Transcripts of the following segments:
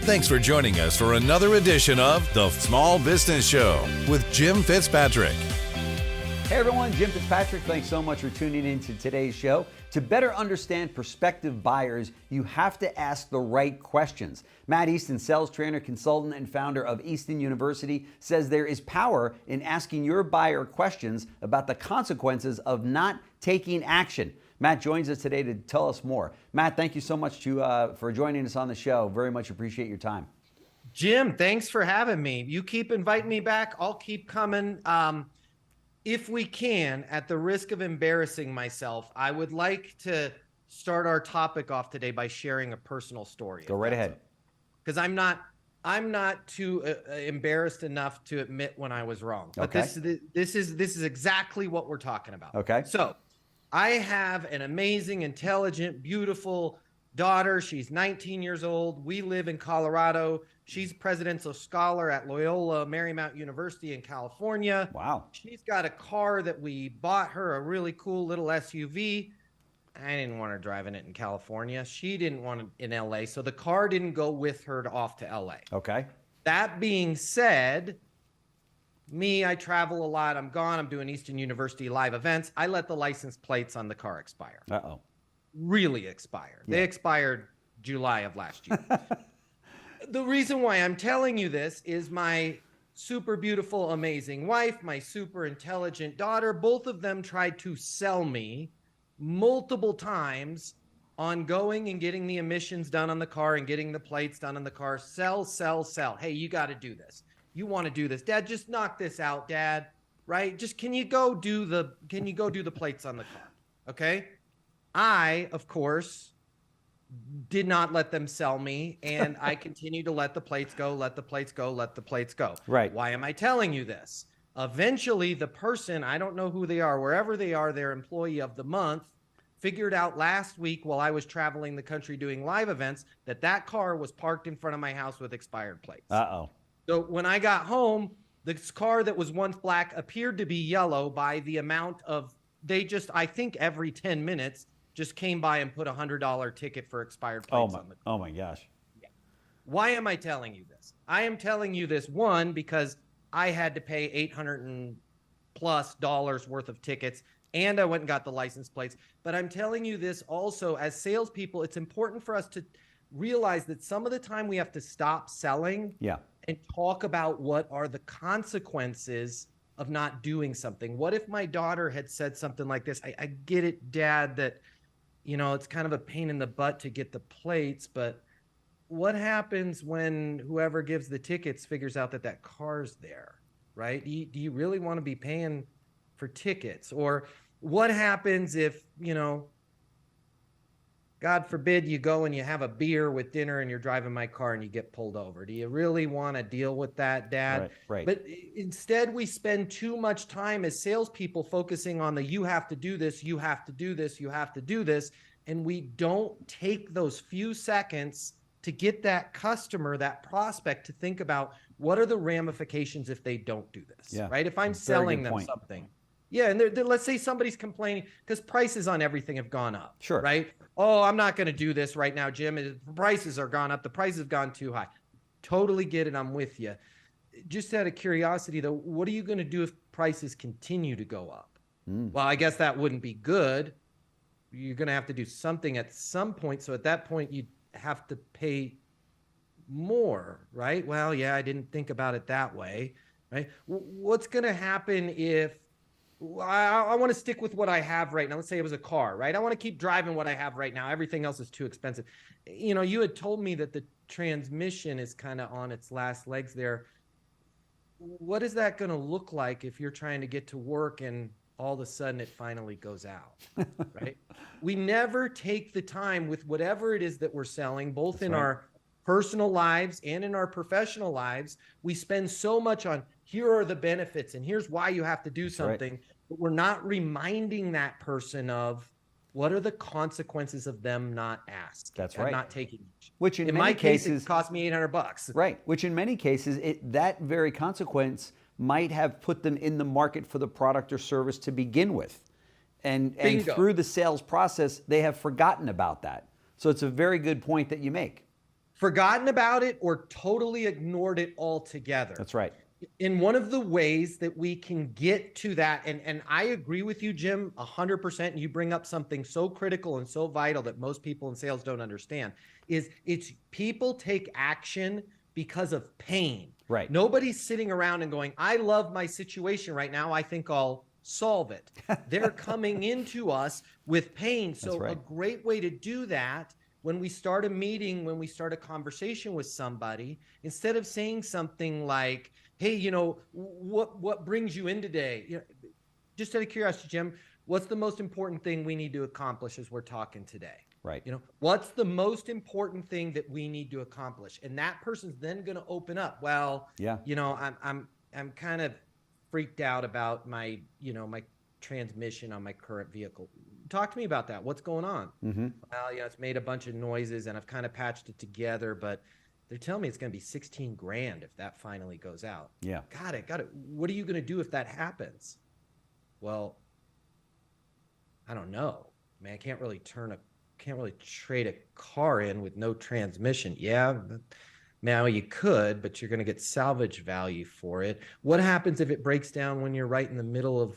Thanks for joining us for another edition of The Small Business Show with Jim Fitzpatrick. Hey everyone, Jim Fitzpatrick. Thanks so much for tuning in to today's show. To better understand prospective buyers, you have to ask the right questions. Matt Easton, sales trainer, consultant, and founder of Easton University, says there is power in asking your buyer questions about the consequences of not taking action. Matt joins us today to tell us more. Matt, thank you so much for joining us on the show. Very much appreciate your time. Jim, thanks for having me. You keep inviting me back. I'll keep coming. If we can, at the risk of embarrassing myself, I would like to start our topic off today by sharing a personal story. Go right ahead. Because I'm not too embarrassed enough to admit when I was wrong. But okay. this is exactly what we're talking about. Okay. So I have an amazing, intelligent, beautiful daughter. She's 19 years old. We live in Colorado. She's presidential scholar at Loyola Marymount University in California. Wow. She's got a car that we bought her, a really cool little SUV. I didn't want her driving it in California. She didn't want it in LA. So the car didn't go with her off to LA. Okay. That being said, I travel a lot. I'm gone. I'm doing Easton University live events. I let the license plates on the car expire. Uh-oh. Really expired. Yeah. They expired July of last year. The reason why I'm telling you this is my super beautiful, amazing wife, my super intelligent daughter, both of them tried to sell me multiple times on going and getting the emissions done on the car and getting the plates done on the car. Sell, sell, sell. Hey, you got to do this. You want to do this. Dad, just knock this out, Dad. Right? Just can you go do the plates on the car? Okay? I, of course, did not let them sell me, and I continue to let the plates go, let the plates go, let the plates go. Right. Why am I telling you this? Eventually, the person, I don't know who they are, wherever they are, their employee of the month, figured out last week while I was traveling the country doing live events that car was parked in front of my house with expired plates. Uh-oh. So when I got home, this car that was once black appeared to be yellow by the amount of, I think every 10 minutes, just came by and put a $100 ticket for expired plates on the car. Oh my gosh. Yeah. Why am I telling you this? I am telling you this, one, because I had to pay $800+ worth of tickets, and I went and got the license plates. But I'm telling you this also, as salespeople, it's important for us to realize that some of the time we have to stop selling and talk about what are the consequences of not doing something. What if my daughter had said something like this? I get it, Dad, that it's kind of a pain in the butt to get the plates, but what happens when whoever gives the tickets figures out that car's there, right? Do you really want to be paying for tickets? Or what happens if, God forbid, you go and you have a beer with dinner and you're driving my car and you get pulled over? Do you really want to deal with that, Dad? Right. But instead, we spend too much time as salespeople focusing on you have to do this, you have to do this, you have to do this. And we don't take those few seconds to get that customer, that prospect, to think about what are the ramifications if they don't do this, right? If I'm selling them something. Yeah, and let's say somebody's complaining because prices on everything have gone up. Sure. Right? Oh, I'm not going to do this right now, Jim. The prices are gone up. The prices have gone too high. Totally get it. I'm with you. Just out of curiosity, though, what are you going to do if prices continue to go up? Well, I guess that wouldn't be good. You're going to have to do something at some point. So at that point, you'd have to pay more, right? Well, yeah, I didn't think about it that way, right? What's going to happen if I want to stick with what I have right now? Let's say it was a car, right? I want to keep driving what I have right now. Everything else is too expensive. You had told me that the transmission is kind of on its last legs there. What is that going to look like if you're trying to get to work and all of a sudden it finally goes out, right? We never take the time with whatever it is that we're selling, both in our personal lives and in our professional lives. We spend so much on here are the benefits and here's why you have to do something, but we're not reminding that person of what are the consequences of them not asking. That's right. Not taking it. Which in my many cases it cost me $800. Right. Which in many cases, that very consequence might have put them in the market for the product or service to begin with. And through the sales process, they have forgotten about that. So it's a very good point that you make. forgotten about it or totally ignored it altogether. That's right. In one of the ways that we can get to that, and I agree with you, Jim, 100%, and you bring up something so critical and so vital that most people in sales don't understand, is it's people take action because of pain. Right. Nobody's sitting around and going, I love my situation right now, I think I'll solve it. They're coming into us with pain. So right. A great way to do that, when we start a meeting, when we start a conversation with somebody, instead of saying something like, hey, you know, what brings you in today? You know, just out of curiosity, Jim, what's the most important thing we need to accomplish as we're talking today? Right. You know, what's the most important thing that we need to accomplish? And that person's then going to open up. Well, yeah, you know, I'm kind of freaked out about my, you know, my transmission on my current vehicle. Talk to me about that. What's going on? Mm-hmm. Well, you know, it's made a bunch of noises and I've kind of patched it together, but they're telling me it's going to be 16 grand if that finally goes out. Yeah. Got it. What are you going to do if that happens? Well, I don't know. I mean, I can't really trade a car in with no transmission. Yeah, now you could, but you're going to get salvage value for it. What happens if it breaks down when you're right in the middle of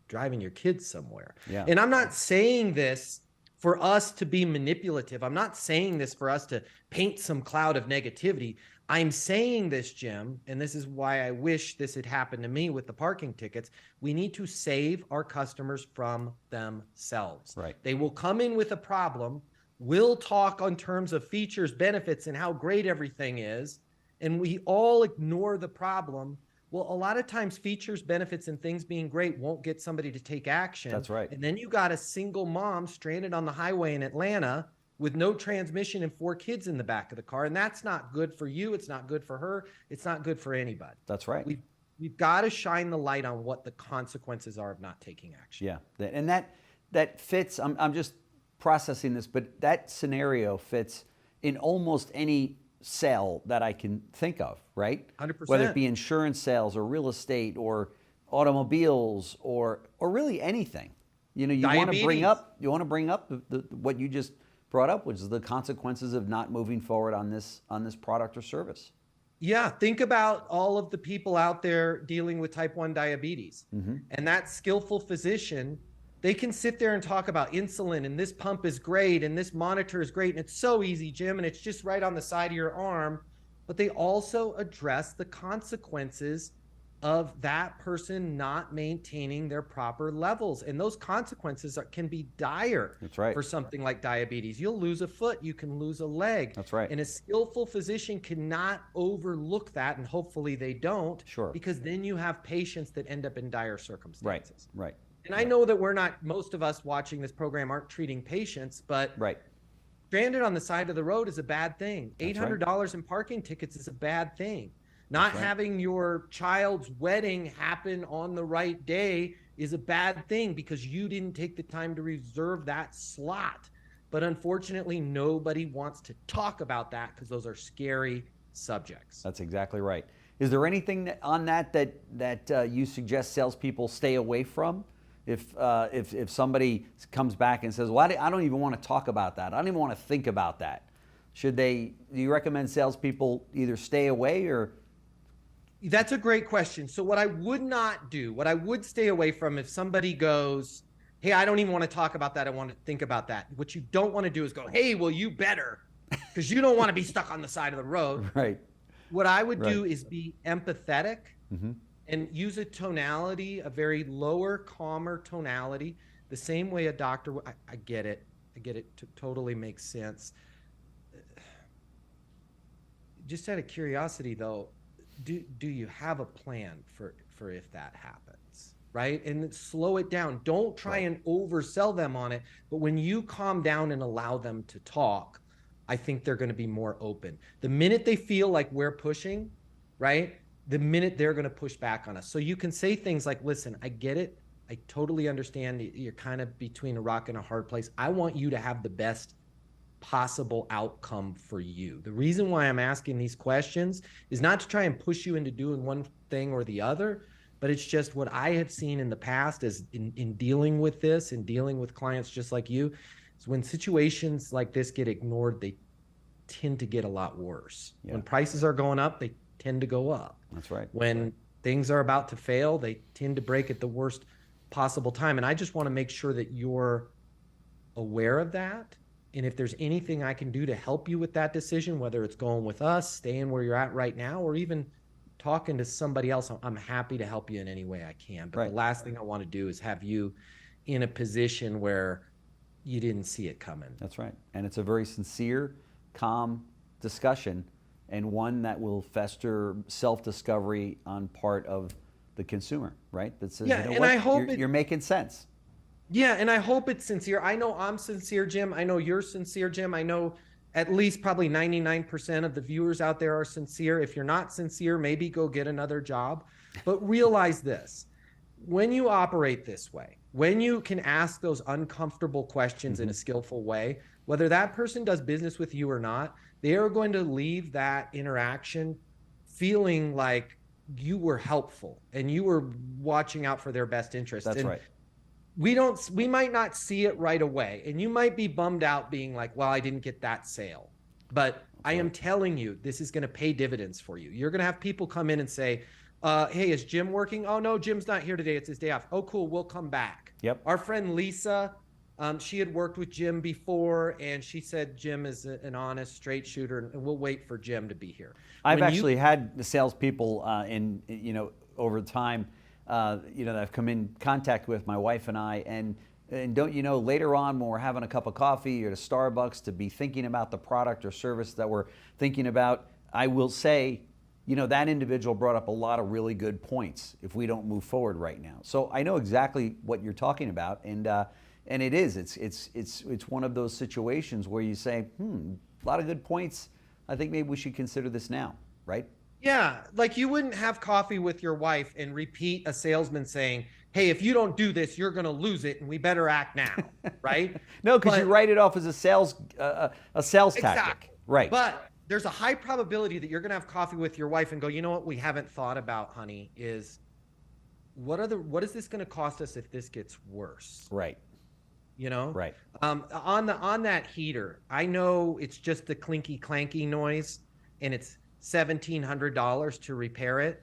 driving your kids somewhere? Yeah. And I'm not saying this for us to be manipulative. I'm not saying this for us to paint some cloud of negativity. I'm saying this, Jim, and this is why I wish this had happened to me with the parking tickets. We need to save our customers from themselves. Right. They will come in with a problem. We'll talk on terms of features, benefits, and how great everything is, and we all ignore the problem. Well, a lot of times features, benefits, and things being great won't get somebody to take action. That's right. And then you got a single mom stranded on the highway in Atlanta with no transmission and 4 kids in the back of the car. And that's not good for you. It's not good for her. It's not good for anybody. That's right. We've got to shine the light on what the consequences are of not taking action. Yeah. And that fits. I'm just processing this, but that scenario fits in almost any sale that I can think of, right? 100%. Whether it be insurance sales or real estate or automobiles or really anything. You know, you want to bring up the what you just brought up, which is the consequences of not moving forward on this product or service. Yeah, think about all of the people out there dealing with type 1 diabetes. Mm-hmm. And that skillful physician, they can sit there and talk about insulin and this pump is great and this monitor is great and it's so easy, Jim, and it's just right on the side of your arm. But they also address the consequences of that person not maintaining their proper levels. And those consequences can be dire. That's right. For something like diabetes. You'll lose a foot, you can lose a leg. That's right. And a skillful physician cannot overlook that, and hopefully they don't. Sure. Because then you have patients that end up in dire circumstances. Right. And I know that most of us watching this program aren't treating patients, but Right. stranded on the side of the road is a bad thing. That's $800 in parking tickets is a bad thing. Not having your child's wedding happen on the right day is a bad thing because you didn't take the time to reserve that slot. But unfortunately, nobody wants to talk about that because those are scary subjects. That's exactly right. Is there anything on that you suggest salespeople stay away from? If somebody comes back and says, well, I don't even want to talk about that. I don't even want to think about that. Do you recommend salespeople either stay away or? That's a great question. So what I would not do, what I would stay away from if somebody goes, hey, I don't even want to talk about that. I want to think about that. What you don't want to do is go, hey, well, you better, because you don't want to be stuck on the side of the road. Right. What I would do is be empathetic mm-hmm. and use a tonality, a very lower, calmer tonality, the same way a doctor, I get it. I get it. Totally makes sense. Just out of curiosity, though, do you have a plan for if that happens, right? And slow it down. Don't try and oversell them on it. But when you calm down and allow them to talk, I think they're going to be more open. The minute they feel like we're pushing, right? The minute they're going to push back on us. So you can say things like, listen, I get it. I totally understand you're kind of between a rock and a hard place. I want you to have the best possible outcome for you. The reason why I'm asking these questions is not to try and push you into doing one thing or the other, but it's just what I have seen in the past as in dealing with this and dealing with clients just like you, is when situations like this get ignored, tend to get a lot worse. Yeah. When prices are going up, they tend to go up. That's right. When things are about to fail, they tend to break at the worst possible time. And I just want to make sure that you're aware of that. And if there's anything I can do to help you with that decision, whether it's going with us, staying where you're at right now, or even talking to somebody else, I'm happy to help you in any way I can. But the last thing I want to do is have you in a position where you didn't see it coming. That's right. And it's a very sincere, calm discussion, and one that will fester self-discovery on part of the consumer, right? That says, I hope you're making sense. Yeah, and I hope it's sincere. I know I'm sincere, Jim. I know you're sincere, Jim. I know at least probably 99% of the viewers out there are sincere. If you're not sincere, maybe go get another job. But realize this, when you operate this way, when you can ask those uncomfortable questions in a skillful way, whether that person does business with you or not, they are going to leave that interaction feeling like you were helpful and you were watching out for their best interest. That's right. We might not see it right away, and you might be bummed out being like, well, I didn't get that sale. But I am telling you, this is going to pay dividends for you. You're going to have people come in and say, hey, is Jim working? Oh, no, Jim's not here today. It's his day off. Oh, cool. We'll come back. Yep. Our friend Lisa, she had worked with Jim before, and she said Jim is an honest, straight shooter, and we'll wait for Jim to be here. I've actually had the salespeople over time, that I've come in contact with my wife and I, and don't you know, later on when we're having a cup of coffee or at a Starbucks, to be thinking about the product or service that we're thinking about, I will say, that individual brought up a lot of really good points if we don't move forward right now. So I know exactly what you're talking about, and it's one of those situations where you say, a lot of good points. I think maybe we should consider this now, right? Yeah, like you wouldn't have coffee with your wife and repeat a salesman saying, hey, if you don't do this, you're going to lose it, and we better act now, right? No, because you write it off as a sales tactic. Exactly. Right. But there's a high probability that you're going to have coffee with your wife and go, you know what we haven't thought about, honey, is what is this going to cost us if this gets worse? Right. Right. On that heater, I know it's just the clinky clanky noise, and it's $1,700 to repair it,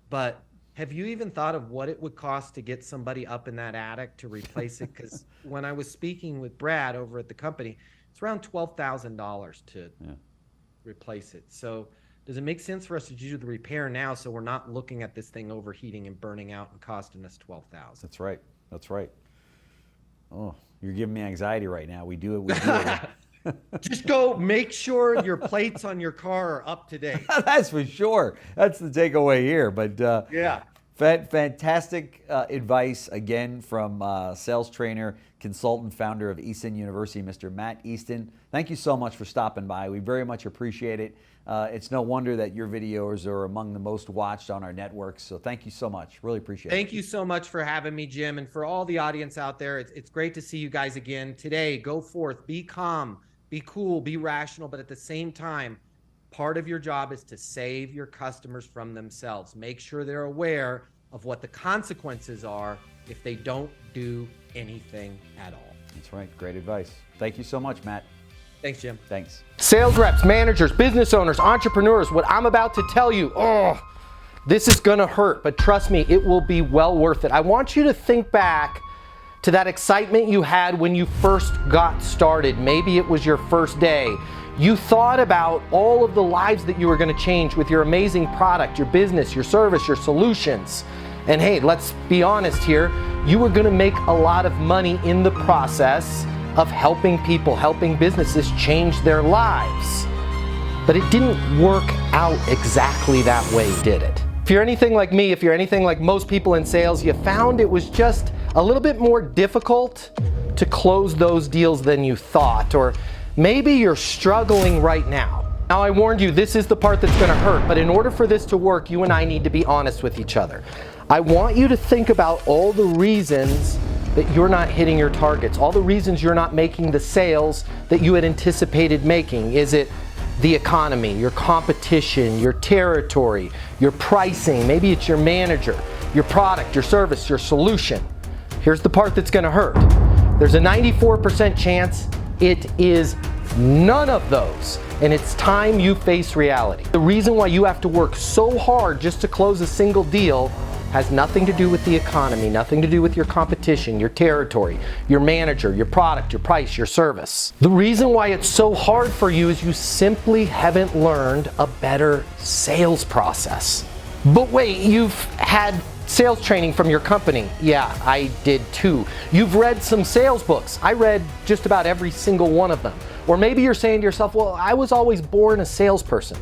but have you even thought of what it would cost to get somebody up in that attic to replace it? Because when I was speaking with Brad over at the company, it's around $12,000 to replace it. So does it make sense for us to do the repair now so we're not looking at this thing overheating and burning out and costing us $12,000? That's right. That's right. Oh, you're giving me anxiety right now. We do it. Just go make sure your plates on your car are up to date. That's for sure. That's the takeaway here. But fantastic advice again from sales trainer, consultant, founder of Easton University, Mr. Matt Easton. Thank you so much for stopping by. We very much appreciate it. It's no wonder that your videos are among the most watched on our network. So thank you so much. Really appreciate it. Thank you so much for having me, Jim. And for all the audience out there, it's great to see you guys again today. Go forth, be calm, be cool, be rational, but at the same time, part of your job is to save your customers from themselves. Make sure they're aware of what the consequences are if they don't do anything at all. That's right. Great advice. Thank you so much, Matt. Thanks, Jim. Thanks. Sales reps, managers, business owners, entrepreneurs, what I'm about to tell you, this is gonna hurt, but trust me, it will be well worth it. I want you to think back to that excitement you had when you first got started. Maybe it was your first day. You thought about all of the lives that you were gonna change with your amazing product, your business, your service, your solutions. And hey, let's be honest here, you were gonna make a lot of money in the process of helping people, helping businesses change their lives. But it didn't work out exactly that way, did it? If you're anything like me, if you're anything like most people in sales, you found it was just a little bit more difficult to close those deals than you thought, or maybe you're struggling right now. Now, I warned you, this is the part that's gonna hurt, but in order for this to work, you and I need to be honest with each other. I want you to think about all the reasons that you're not hitting your targets, all the reasons you're not making the sales that you had anticipated making. Is it the economy, your competition, your territory, your pricing? Maybe it's your manager, your product, your service, your solution. Here's the part that's gonna hurt. There's a 94% chance it is None of those. And it's time you face reality. The reason why you have to work so hard just to close a single deal has nothing to do with the economy, nothing to do with your competition, your territory, your manager, your product, your price, your service. The reason why it's so hard for you is you simply haven't learned a better sales process. But wait, you've had sales training from your company. Yeah, I did too. You've read some sales books. I read just about every single one of them. Or maybe you're saying to yourself, well, I was always born a salesperson.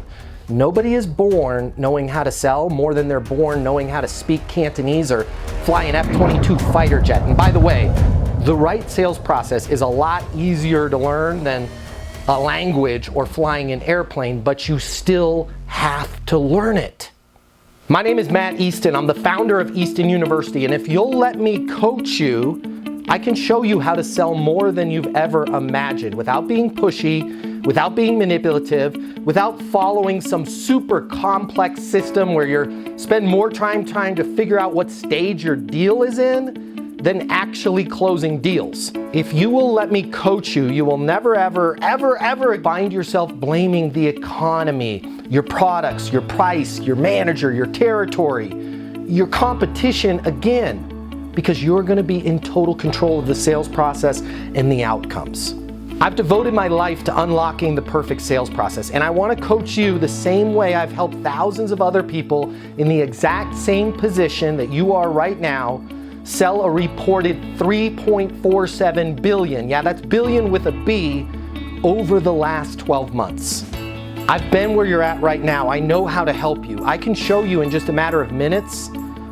Nobody is born knowing how to sell more than they're born knowing how to speak Cantonese or fly an F-22 fighter jet. And by the way, the right sales process is a lot easier to learn than a language or flying an airplane, but you still have to learn it. My name is Matt Easton. I'm the founder of Easton University, and if you'll let me coach you, I can show you how to sell more than you've ever imagined without being pushy, without being manipulative, without following some super complex system where you spend more time trying to figure out what stage your deal is in than actually closing deals. If you will let me coach you, you will never, ever, ever, ever find yourself blaming the economy, your products, your price, your manager, your territory, your competition again, because you're gonna be in total control of the sales process and the outcomes. I've devoted my life to unlocking the perfect sales process, and I wanna coach you the same way I've helped thousands of other people in the exact same position that you are right now sell a reported $3.47 billion, yeah, that's billion with a B, over the last 12 months. I've been where you're at right now. I know how to help you. I can show you in just a matter of minutes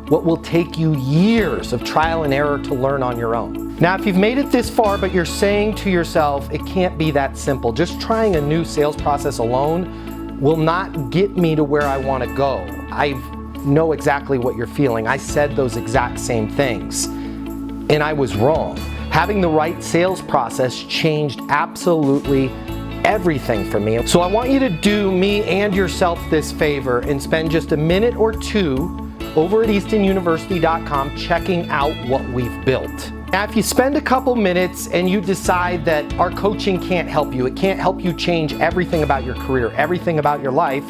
what will take you years of trial and error to learn on your own. Now, if you've made it this far, but you're saying to yourself, it can't be that simple, just trying a new sales process alone will not get me to where I want to go. I know exactly what you're feeling. I said those exact same things, and I was wrong. Having the right sales process changed absolutely everything for me. So I want you to do me and yourself this favor and spend just a minute or two over at eastonuniversity.com checking out what we've built. Now, if you spend a couple minutes and you decide that our coaching can't help you, it can't help you change everything about your career, everything about your life,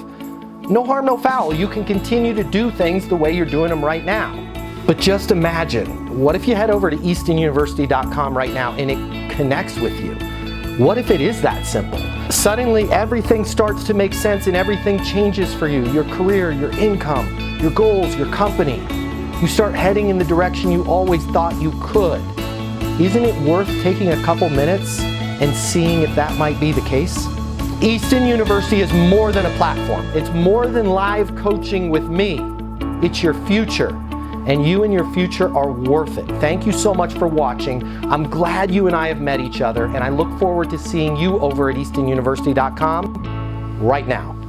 no harm, no foul. You can continue to do things the way you're doing them right now. But just imagine, what if you head over to eastonuniversity.com right now and it connects with you? What if it is that simple? Suddenly everything starts to make sense and everything changes for you. Your career, your income, your goals, your company. You start heading in the direction you always thought you could. Isn't it worth taking a couple minutes and seeing if that might be the case? Easton University is more than a platform. It's more than live coaching with me. It's your future, and you and your future are worth it. Thank you so much for watching. I'm glad you and I have met each other, and I look forward to seeing you over at eastonuniversity.com right now.